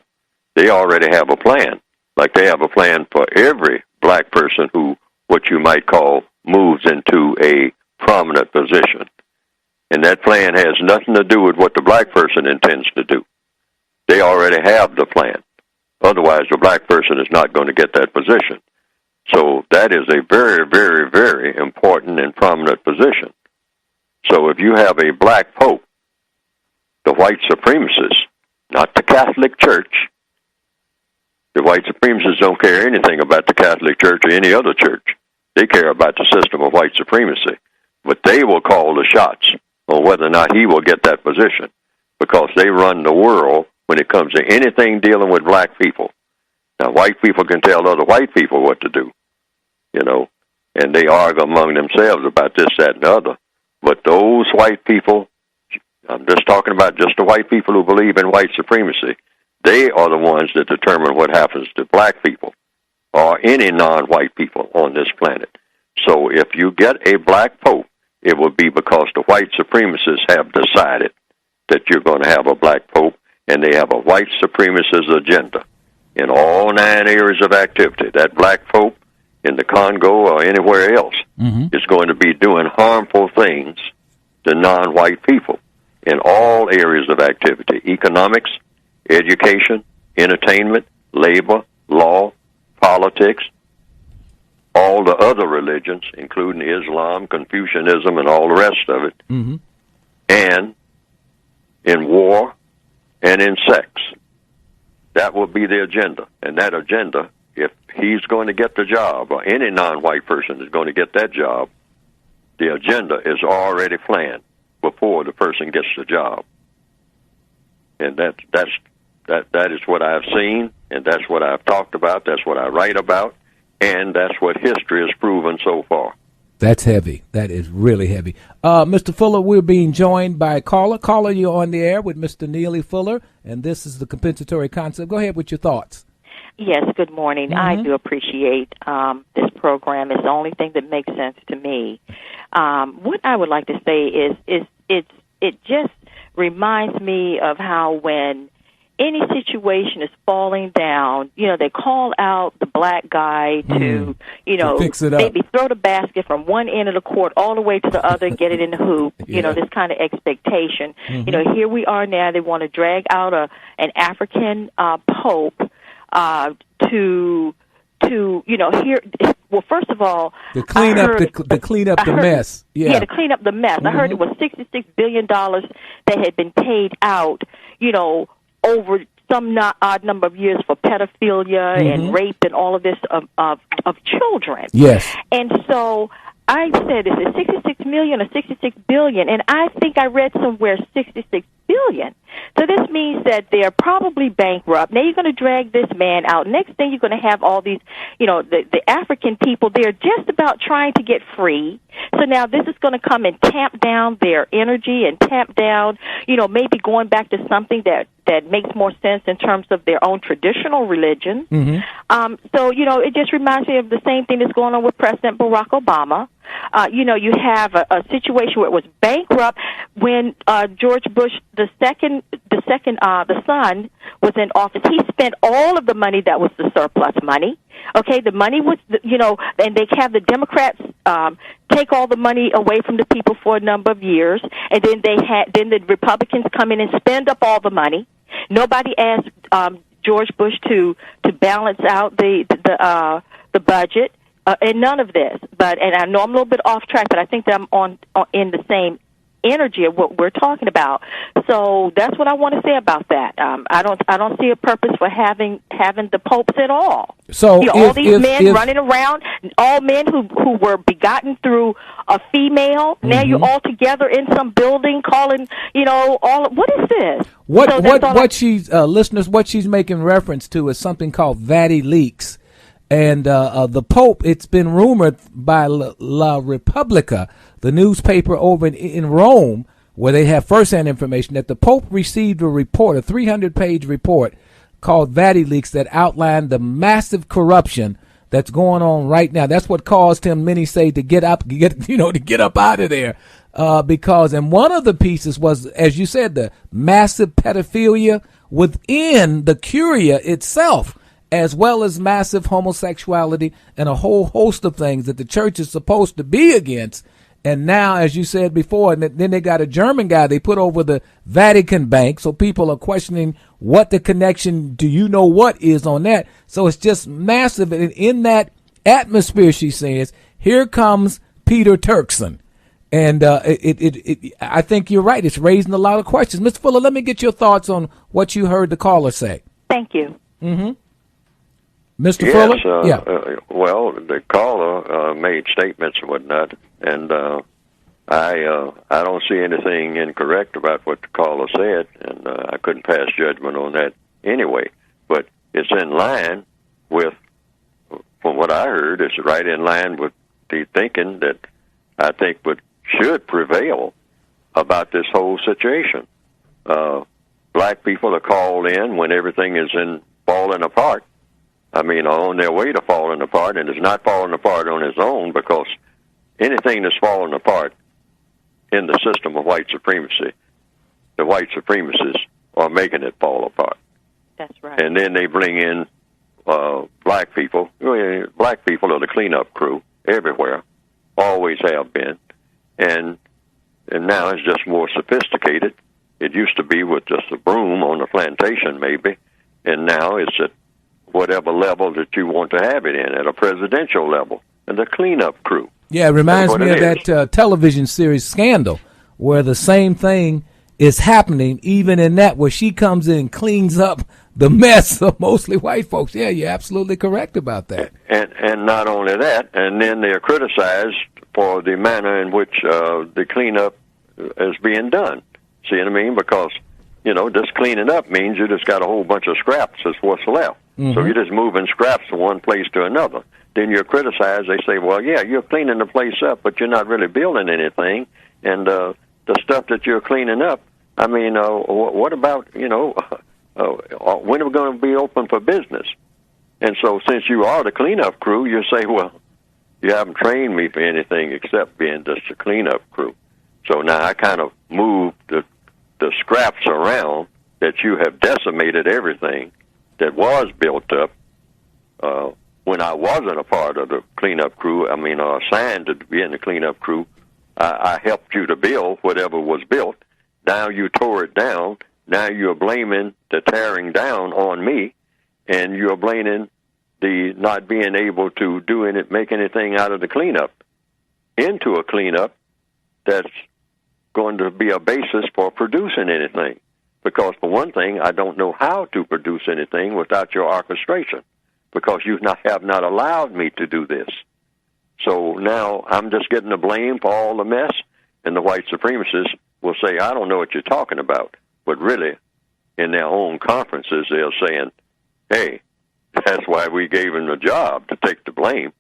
they already have a plan. Like they have a plan for every black person who, what you might call, moves into a prominent position. And that plan has nothing to do with what the black person intends to do. They already have the plan. Otherwise, the black person is not going to get that position. So that is a very, very, very important and prominent position. So if you have a black pope, the white supremacists, not the Catholic Church, the white supremacists don't care anything about the Catholic Church or any other church. They care about the system of white supremacy. But they will call the shots on whether or not he will get that position because they run the world when it comes to anything dealing with black people. Now, white people can tell other white people what to do, and they argue among themselves about this, that, and the other. But those white people, I'm just talking about just the white people who believe in white supremacy, they are the ones that determine what happens to black people or any non-white people on this planet. So if you get a black pope, it will be because the white supremacists have decided that you're going to have a black pope, and they have a white supremacist agenda in all 9 areas of activity. That black pope in the Congo or anywhere else is going to be doing harmful things to non-white people in all areas of activity: economics, education, entertainment, labor, law, politics, all the other religions, including Islam, Confucianism, and all the rest of it, and in war and in sex. That will be the agenda. And that agenda, if he's going to get the job, or any non-white person is going to get that job, the agenda is already planned before the person gets the job. And that is what I've seen. And that's what I've talked about, that's what I write about, and that's what history has proven so far. That's heavy. That is really heavy. Mr. Fuller, we're being joined by a caller. Caller, you're on the air with Mr. Neely Fuller, and this is the compensatory concept. Go ahead with your thoughts. Yes, good morning. I do appreciate this program. It's the only thing that makes sense to me. What I would like to say is it just reminds me of how when any situation is falling down, they call out the black guy to, fix it up. maybe throw the basket from one end of the court all the way to the other and get it in the hoop, this kind of expectation. Here we are now, they want to drag out an African pope here. Well, first of all, to clean up the mess. Yeah, to clean up the mess. I heard it was $66 billion that had been paid out, over some odd number of years for pedophilia and rape and all of this of children. Yes. And so I said, is it 66 million or 66 billion? And I think I read somewhere 66 billion. So this means that they're probably bankrupt. Now you're going to drag this man out. Next thing you're going to have all these, the African people, they're just about trying to get free. So now this is going to come and tamp down their energy and tamp down, maybe going back to something that makes more sense in terms of their own traditional religion. So, it just reminds me of the same thing that's going on with President Barack Obama. You have a situation where it was bankrupt when George Bush the son was in office. He spent all of the money that was the surplus money. Okay, the money was, and they have the Democrats take all the money away from the people for a number of years, and then the Republicans come in and spend up all the money. Nobody asked George Bush to balance out the budget. And none of this, and I know I'm a little bit off track, but I think that I'm on in the same energy of what we're talking about. So that's what I want to say about that. I don't see a purpose for having the popes at all. So all these men running around, all men who were begotten through a female. Now you're all together in some building calling, all. What is this? What she's making reference to is something called Vatican leaks. And the Pope, it's been rumored by La Repubblica, the newspaper over in Rome, where they have first-hand information, that the Pope received a report, a 300-page report called Vatican leaks that outlined the massive corruption that's going on right now. That's what caused him, many say, to get up out of there. Because, and one of the pieces was, as you said, the massive pedophilia within the Curia itself, as well as massive homosexuality and a whole host of things that the church is supposed to be against. And now, as you said before, and then they got a German guy they put over the Vatican Bank, so people are questioning what the connection, what is on that. So it's just massive. And in that atmosphere, she says, here comes Peter Turkson. And I think you're right. It's raising a lot of questions. Mr. Fuller, let me get your thoughts on what you heard the caller say. Thank you. Mr. Fuller? Well, the caller made statements and whatnot, and I don't see anything incorrect about what the caller said, and I couldn't pass judgment on that anyway. But it's in line with, from what I heard, it's right in line with the thinking that I think should prevail about this whole situation. Black people are called in when everything is falling apart. I mean, on their way to falling apart, and it's not falling apart on its own, because anything that's falling apart in the system of white supremacy, the white supremacists are making it fall apart. That's right. And then they bring in black people. Black people are the cleanup crew everywhere, always have been, and now it's just more sophisticated. It used to be with just a broom on a plantation, maybe, and now it's at whatever level that you want to have it in, at a presidential level, and the cleanup crew. Yeah, it reminds me of that television series Scandal, where the same thing is happening, even in that, where she comes in and cleans up the mess of mostly white folks. Yeah, you're absolutely correct about that. And not only that, and then they're criticized for the manner in which the cleanup is being done. See what I mean? Because just cleaning up means you just got a whole bunch of scraps is what's left. Mm-hmm. So you're just moving scraps from one place to another. Then you're criticized. They say, well, yeah, you're cleaning the place up, but you're not really building anything. And the stuff that you're cleaning up, I mean, what about, when are we going to be open for business? And so since you are the cleanup crew, you say, well, you haven't trained me for anything except being just a cleanup crew. So now I kind of moved the scraps around that you have decimated everything that was built up when I wasn't a part of the cleanup crew. I mean, assigned to be in the cleanup crew. I helped you to build whatever was built. Now you tore it down. Now you're blaming the tearing down on me, and you're blaming the not being able to make anything out of the cleanup into a cleanup that's going to be a basis for producing anything. Because, for one thing, I don't know how to produce anything without your orchestration, because you have not allowed me to do this. So now I'm just getting the blame for all the mess, and the white supremacists will say, I don't know what you're talking about. But really, in their own conferences, they're saying, hey, that's why we gave him the job, to take the blame.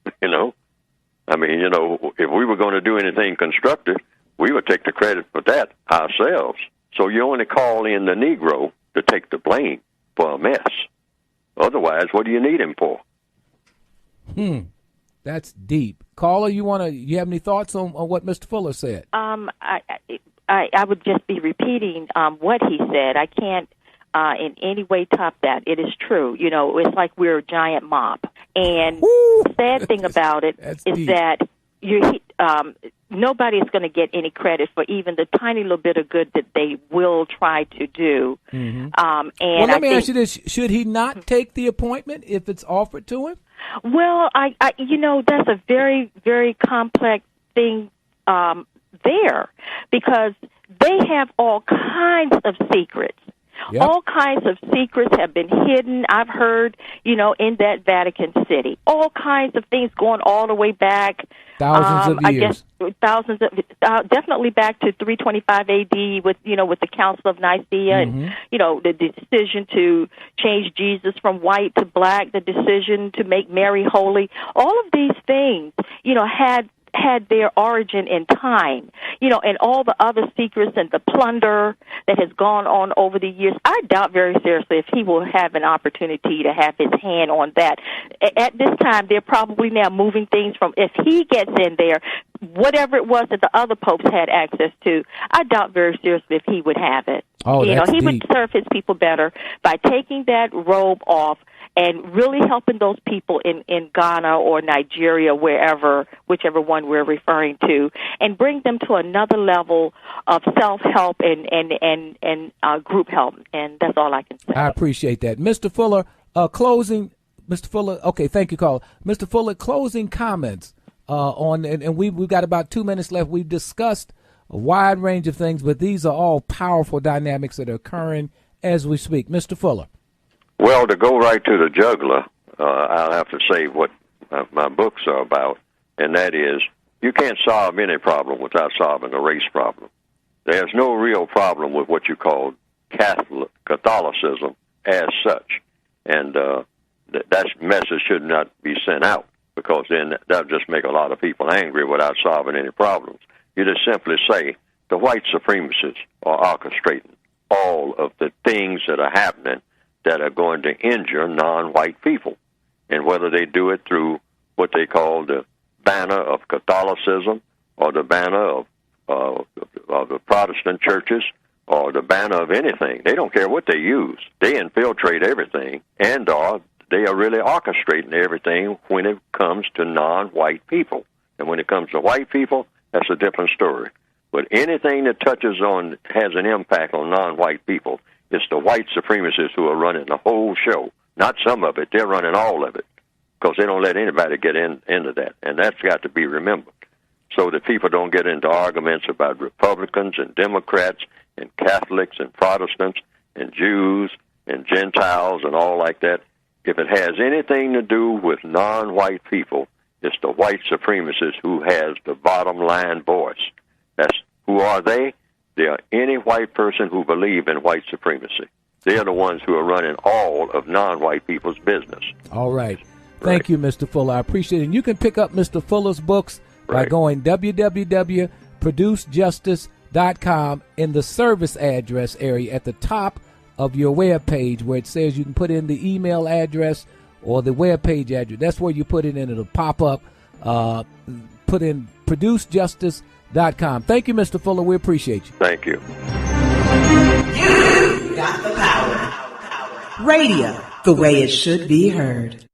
I mean, if we were going to do anything constructive, we would take the credit for that ourselves. So you only call in the Negro to take the blame for a mess. Otherwise, what do you need him for? That's deep. Caller, you have any thoughts on what Mr. Fuller said? I would just be repeating what he said. I can't in any way top that. It is true. It's like we're a giant mob. And the sad thing about it is that nobody is going to get any credit for even the tiny little bit of good that they will try to do. Mm-hmm. And let me ask you this: should he not take the appointment if it's offered to him? Well, that's a very, very complex thing there, because they have all kinds of secrets. Yep. All kinds of secrets have been hidden. I've heard, in that Vatican City, all kinds of things going all the way back. Thousands of years. I guess definitely back to 325 AD with the Council of Nicaea, and the decision to change Jesus from white to black, the decision to make Mary holy. All of these things, had their origin in time, and all the other secrets and the plunder that has gone on over the years. I doubt very seriously if he will have an opportunity to have his hand on that. At this time, they're probably now moving things from, if he gets in there, whatever it was that the other popes had access to, I doubt very seriously if he would have it. He would serve his people better by taking that robe off and really helping those people in Ghana or Nigeria, whichever one we're referring to, and bring them to another level of self-help and group help. And that's all I can say. I appreciate that. Mr. Fuller, closing. Mr. Fuller, okay, thank you, caller. Mr. Fuller, closing comments and we've got about 2 minutes left. We've discussed a wide range of things, but these are all powerful dynamics that are occurring as we speak. Mr. Fuller. Well, to go right to the jugular, I'll have to say what my books are about, and that is you can't solve any problem without solving the race problem. There's no real problem with what you call Catholicism as such, and that message should not be sent out, because then that'll just make a lot of people angry without solving any problems. You just simply say the white supremacists are orchestrating all of the things that are happening that are going to injure non-white people. And whether they do it through what they call the banner of Catholicism, or the banner of the Protestant churches, or the banner of anything, they don't care what they use. They infiltrate everything, and they are really orchestrating everything when it comes to non-white people. And when it comes to white people, that's a different story. But anything that has an impact on non-white people, it's the white supremacists who are running the whole show. Not some of it, they're running all of it, because they don't let anybody get into that. And that's got to be remembered, so that people don't get into arguments about Republicans and Democrats and Catholics and Protestants and Jews and Gentiles and all like that. If it has anything to do with non-white people, it's the white supremacists who has the bottom line voice. Who are they? They are any white person who believe in white supremacy. They are the ones who are running all of non-white people's business. All right. Thank you, Mr. Fuller. I appreciate it. And you can pick up Mr. Fuller's books by going www.producejustice.com in the service address area at the top of your web page where it says you can put in the email address or the web page address. That's where you put it in. It'll pop up. Put in producejustice.com. Thank you, Mr. Fuller. We appreciate you. Thank you. You got the power. Radio, the way it should be heard.